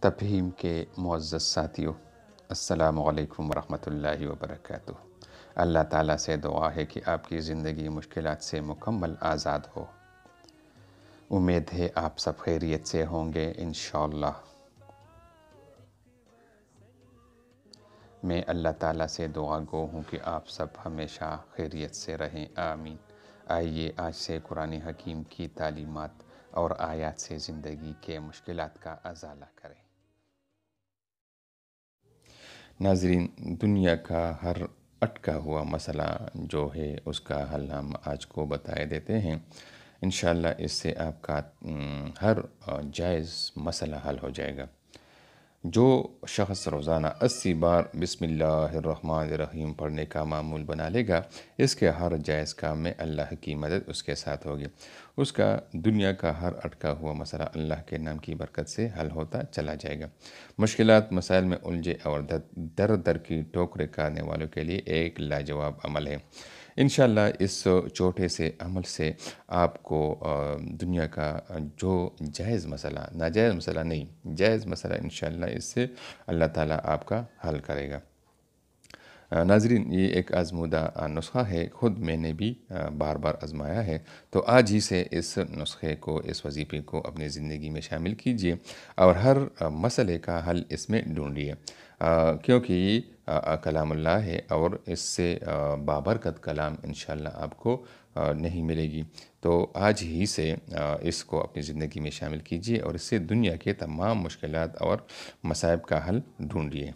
تفہیم کے معزز ساتھیوں، السلام علیکم ورحمۃ اللہ وبرکاتہ۔ اللہ تعالیٰ سے دعا ہے کہ آپ کی زندگی مشکلات سے مکمل آزاد ہو۔ امید ہے آپ سب خیریت سے ہوں گے انشاءاللہ۔ میں اللہ تعالیٰ سے دعا گو ہوں کہ آپ سب ہمیشہ خیریت سے رہیں، آمین۔ آئیے آج سے قرآن حکیم کی تعلیمات اور آیات سے زندگی کے مشکلات کا ازالہ کریں۔ ناظرین، دنیا کا ہر اٹکا ہوا مسئلہ جو ہے اس کا حل ہم آج کو بتائے دیتے ہیں۔ انشاءاللہ اس سے آپ کا ہر جائز مسئلہ حل ہو جائے گا۔ جو شخص روزانہ 80 بار بسم اللہ الرحمن الرحیم پڑھنے کا معمول بنا لے گا، اس کے ہر جائز کام میں اللہ کی مدد اس کے ساتھ ہوگی۔ اس کا دنیا کا ہر اٹکا ہوا مسئلہ اللہ کے نام کی برکت سے حل ہوتا چلا جائے گا۔ مشکلات مسائل میں الجھے اور در در کی ٹوکرے کھانے والوں کے لیے ایک لاجواب عمل ہے۔ انشاءاللہ اس چھوٹے سے عمل سے آپ کو دنیا کا جو جائز مسئلہ، ناجائز مسئلہ نہیں، جائز مسئلہ انشاءاللہ اس سے اللہ تعالیٰ آپ کا حل کرے گا۔ ناظرین، یہ ایک آزمودہ نسخہ ہے، خود میں نے بھی بار بار آزمایا ہے، تو آج ہی سے اس نسخے کو، اس وظیفے کو اپنی زندگی میں شامل کیجئے اور ہر مسئلے کا حل اس میں ڈھونڈیے، کیونکہ یہ کلام اللہ ہے اور اس سے بابرکت کلام انشاءاللہ آپ کو نہیں ملے گی۔ تو آج ہی سے اس کو اپنی زندگی میں شامل کیجئے اور اس سے دنیا کے تمام مشکلات اور مصائب کا حل ڈھونڈیے۔